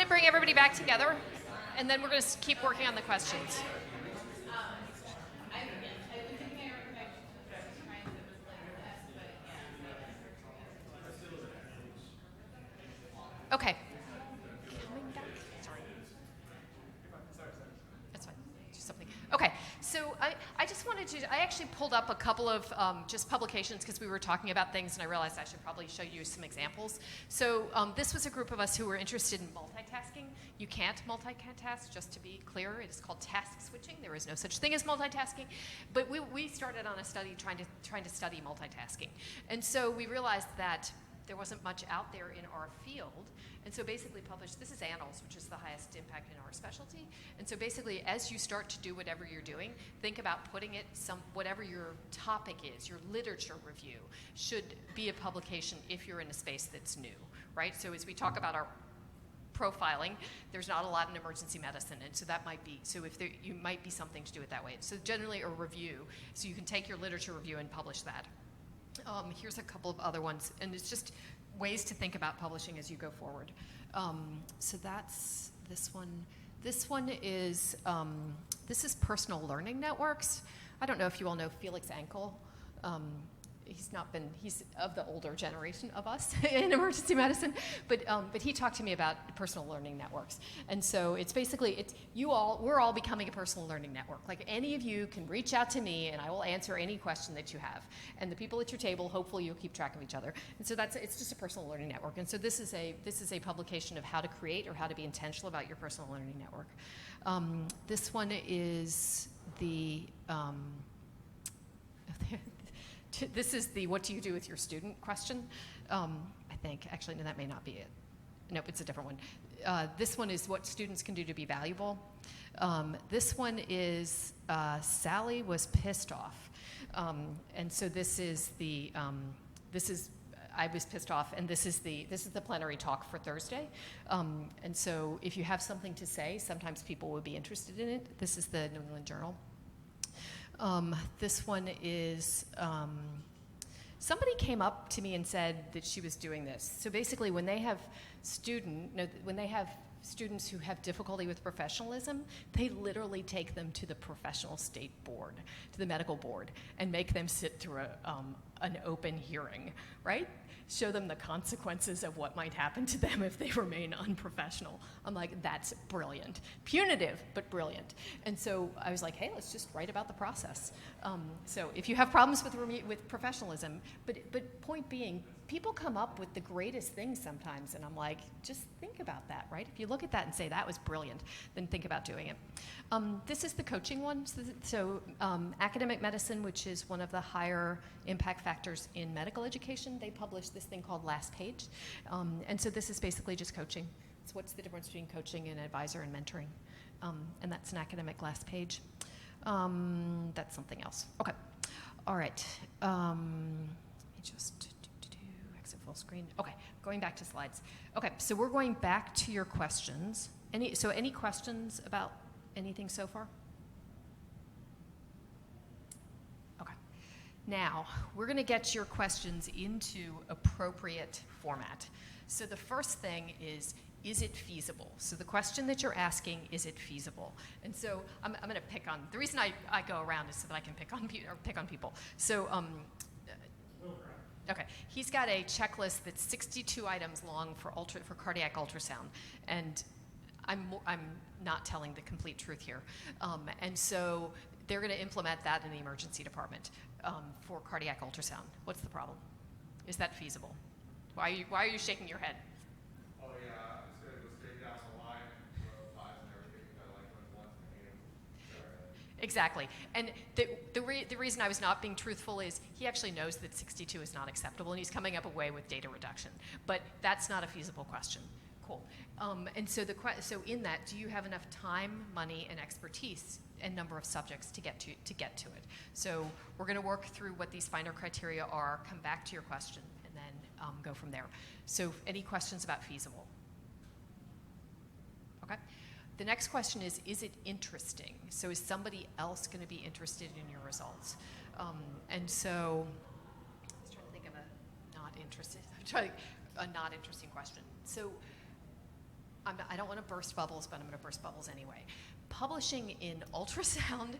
to bring everybody back together, and then we're going to keep working on the questions. Okay. Coming back. Sorry. That's fine. Do something. Okay. So I just wanted to, I actually pulled up a couple of just publications because we were talking about things and I realized I should probably show you some examples. So this was a group of us who were interested in multitasking. You can't multitask, just to be clear. It is called task switching. There is no such thing as multitasking. But we started on a study trying to study multitasking. And so we realized that there wasn't much out there in our field. And so basically published, this is Annals, which is the highest impact in our specialty. And so basically, as you start to do whatever you're doing, think about putting it, whatever your topic is, your literature review should be a publication if you're in a space that's new, right? So as we talk about our profiling, there's not a lot in emergency medicine, and so that might be, so if there, you might be something to do it that way. So generally a review, so you can take your literature review and publish that. Here's a couple of other ones, and it's just ways to think about publishing as you go forward. So that's this one. This one is, this is personal learning networks. I don't know if you all know Felix Ankel. He's of the older generation of us in emergency medicine, but he talked to me about personal learning networks. And so it's basically, we're all becoming a personal learning network. Like any of you can reach out to me and I will answer any question that you have. And the people at your table, hopefully you'll keep track of each other. And so it's just a personal learning network. And so this is a publication of how to create or how to be intentional about your personal learning network. This one is this is the what do you do with your student question, I think. Actually, no, that may not be it. Nope, it's a different one. This one is what students can do to be valuable. This one is Sally was pissed off. And so this is I was pissed off, and this is the plenary talk for Thursday. And so if you have something to say, sometimes people would be interested in it. This is the New England Journal. This one is, somebody came up to me and said that she was doing this. So basically when they have students who have difficulty with professionalism, they literally take them to the professional state board, to the medical board, and make them sit through an open hearing, right? Show them the consequences of what might happen to them if they remain unprofessional. I'm like, that's brilliant. Punitive, but brilliant. And so I was like, hey, let's just write about the process. So if you have problems with professionalism, but point being, people come up with the greatest things sometimes, and I'm like, just think about that, right? If you look at that and say, that was brilliant, then think about doing it. This is the coaching one. So academic medicine, which is one of the higher impact factors in medical education, they published this thing called Last Page. And so this is basically just coaching. So what's the difference between coaching and advisor and mentoring? And that's an academic last page. That's something else. Okay. All right. Let me just exit full screen. Okay, going back to slides. Okay, so we're going back to your questions. Any questions about anything so far? Okay. Now, we're going to get your questions into appropriate format. So the first thing is it feasible? So the question that you're asking, is it feasible? And so I'm going to pick on, the reason I go around is so that I can pick on people. So, okay, he's got a checklist that's 62 items long for cardiac ultrasound, and I'm not telling the complete truth here. And so they're going to implement that in the emergency department for cardiac ultrasound. What's the problem? Is that feasible? Why are you shaking your head? Oh yeah, it's going to go straight down the line, files and everything, kind of like when once again. Exactly. And the reason I was not being truthful is he actually knows that 62 is not acceptable, and he's coming up away with data reduction. But that's not a feasible question. Cool. And so so in that, do you have enough time, money, and expertise and number of subjects to get to it? So we're going to work through what these finer criteria are, come back to your question, and then go from there. So any questions about feasible? Okay. The next question is it interesting? So is somebody else going to be interested in your results? And so I was trying to think of a not interesting question. So I don't want to burst bubbles, but I'm going to burst bubbles anyway. Publishing in ultrasound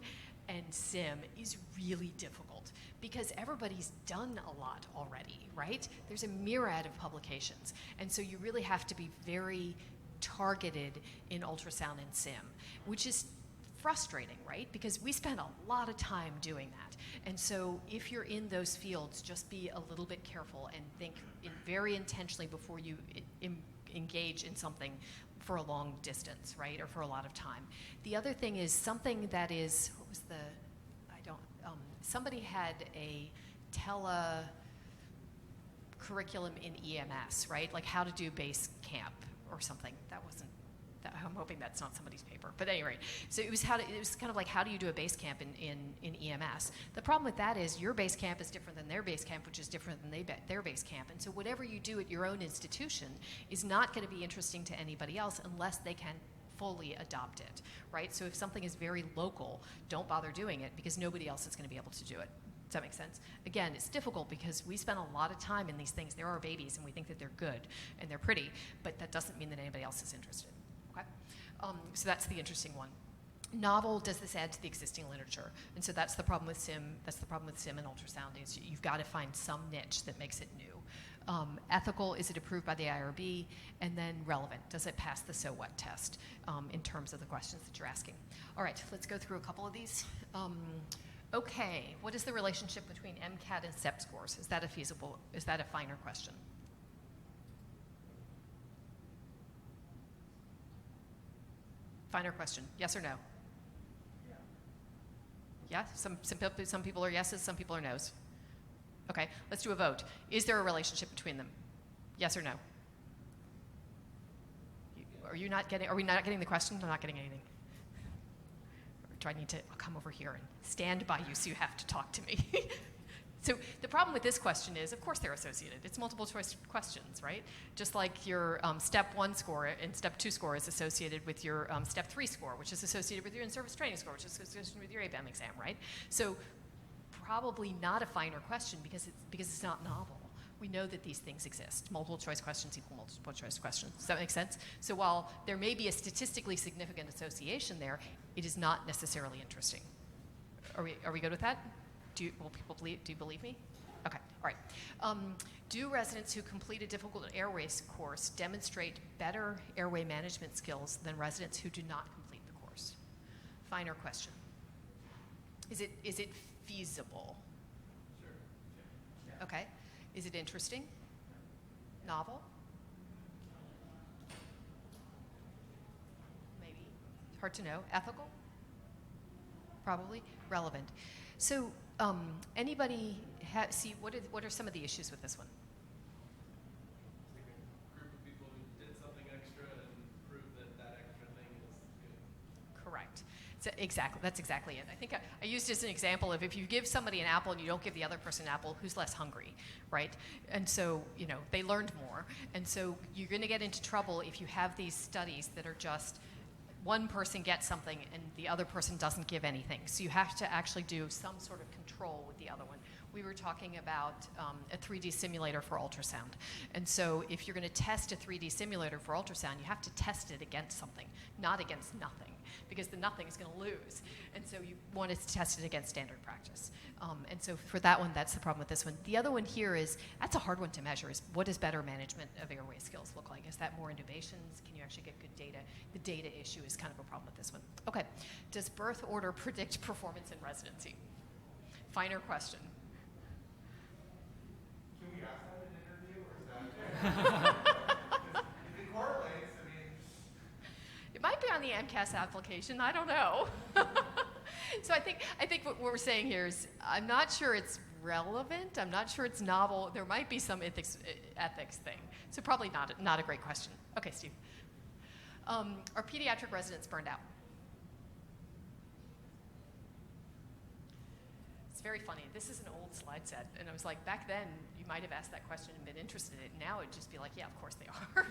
and SIM is really difficult because everybody's done a lot already, right? There's a myriad of publications. And so you really have to be very targeted in ultrasound and SIM, which is frustrating, right? Because we spend a lot of time doing that. And so if you're in those fields, just be a little bit careful and think very intentionally before you engage in something for a long distance, right? Or for a lot of time. The other thing is something that is, what was the, somebody had a curriculum in EMS, right? Like how to do base camp or something. That wasn't, I'm hoping that's not somebody's paper. But at any rate, so it was kind of like how do you do a base camp in EMS. The problem with that is your base camp is different than their base camp, which is different than their base camp. And so whatever you do at your own institution is not going to be interesting to anybody else unless they can fully adopt it, right? So if something is very local, don't bother doing it because nobody else is going to be able to do it. Does that make sense? Again, it's difficult because we spend a lot of time in these things. They're our babies and we think that they're good and they're pretty, but that doesn't mean that anybody else is interested. Okay? So that's the interesting one. Novel, does this add to the existing literature? And so that's the problem with SIM. That's the problem with SIM and ultrasound is you've got to find some niche that makes it new. Ethical, is it approved by the IRB? And then relevant, does it pass the so what test in terms of the questions that you're asking? All right, let's go through a couple of these. Okay, what is the relationship between MCAT and SEP scores? Is that a finer question? Finer question, yes or no? Yeah, some people are yeses, some people are no's. Okay, let's do a vote. Is there a relationship between them? Yes or no? Are we not getting the question? I'm not getting anything. Do I need to come over here and stand by you so you have to talk to me? So the problem with this question is, of course they're associated. It's multiple choice questions, right? Just like your step 1 score and step 2 score is associated with your step 3 score, which is associated with your in-service training score, which is associated with your ABAM exam, right? So probably not a finer question because it's not novel. We know that these things exist. Multiple choice questions equal multiple choice questions. Does that make sense? So while there may be a statistically significant association there, it is not necessarily interesting. Are we good with that? Do you believe me? Okay, all right. Do residents who complete a difficult airways course demonstrate better airway management skills than residents who do not complete the course? Finer question. Is it feasible? Sure. Yeah. Okay. Is it interesting? Novel? Maybe. Hard to know. Ethical? Probably. Relevant. So anybody see what are some of the issues with this one? A group of people who did something extra and proved that extra thing is good. Correct. So exactly, that's exactly it. I think I used as an example of if you give somebody an apple and you don't give the other person an apple, who's less hungry, right? And so, they learned more. And so you're going to get into trouble if you have these studies that are just one person gets something and the other person doesn't give anything. So you have to actually do some sort of control with the other one. We were talking about a 3D simulator for ultrasound. And so if you're going to test a 3D simulator for ultrasound, you have to test it against something, not against nothing, because the nothing is going to lose. And so you want to test it against standard practice. And so for that one, that's the problem with this one. The other one here is, that's a hard one to measure, is what does better management of airway skills look like? Is that more intubations? Can you actually get good data? The data issue is kind of a problem with this one. Okay, does birth order predict performance in residency? Finer question. Can we ask that in an interview, or is that? If it correlates, I mean. It might be on the MCAS application. I don't know. So I think what we're saying here is, I'm not sure it's relevant. I'm not sure it's novel. There might be some ethics thing. So probably not a great question. Okay, Steve. Are pediatric residents burned out? It's very funny. This is an old slide set, and I was like, back then you might have asked that question and been interested in it. Now it'd just be like, yeah, of course they are.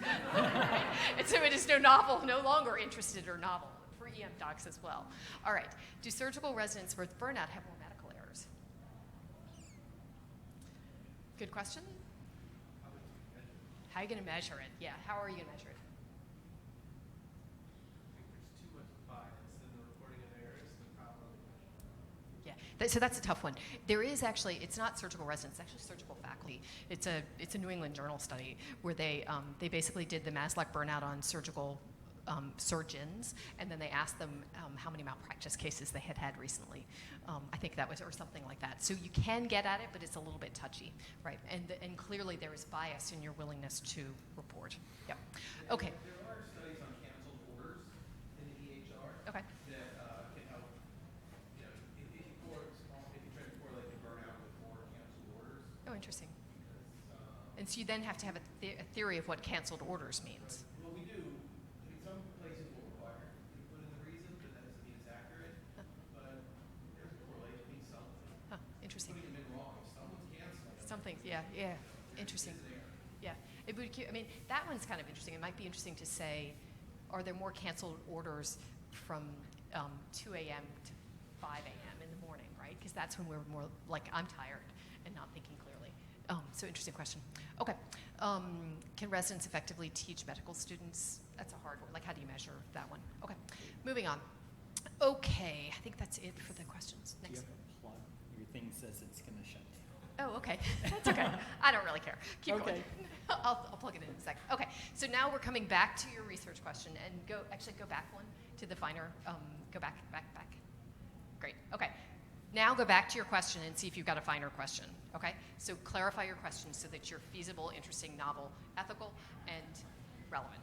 And so it is no longer interested or novel for EM docs as well. All right. Do surgical residents with burnout have more medical errors? Good question. How are you going to measure it? Yeah. How are you going to measure it? So that's a tough one. There is actually, it's not surgical residents, it's actually surgical faculty. It's a New England Journal study where they basically did the Maslow burnout on surgical surgeons, and then they asked them how many malpractice cases they had recently. I think that was, or something like that. So you can get at it, but it's a little bit touchy, right? And clearly there is bias in your willingness to report. Yep. Okay. There are studies on canceled orders in the EHR Okay. that can help. You know, if you try to correlate the burnout with more canceled orders. Oh, interesting. Because, And so you then have to have a theory of what canceled orders means. well, we do. I mean, some places will require you to put in the reason, but that doesn't mean it's accurate. Huh. But there's a correlation between something. Huh, interesting. Putting them in wrong. If someone's canceling, Something, yeah. Interesting. it's there. Yeah, it would. I mean, that one's kind of interesting. It might be interesting to say, are there more canceled orders from 2 a.m. to 5 a.m. in the morning, right? Because that's when we're more like, I'm tired and not thinking clearly. So interesting question. Okay, can residents effectively teach medical students? That's a hard one. Like, how do you measure that one? Okay, moving on. Okay, I think that's it for the questions. Do you Next. have a plug? Your thing says it's going to shut down. Oh, okay. That's okay. I don't really care. Keep Okay. going. I'll plug it in a sec. Okay. So now we're coming back to your research question, and go back one to the finer. Go back. Great. Okay. Now go back to your question and see if you've got a finer question. Okay. So clarify your question so that you're feasible, interesting, novel, ethical, and relevant.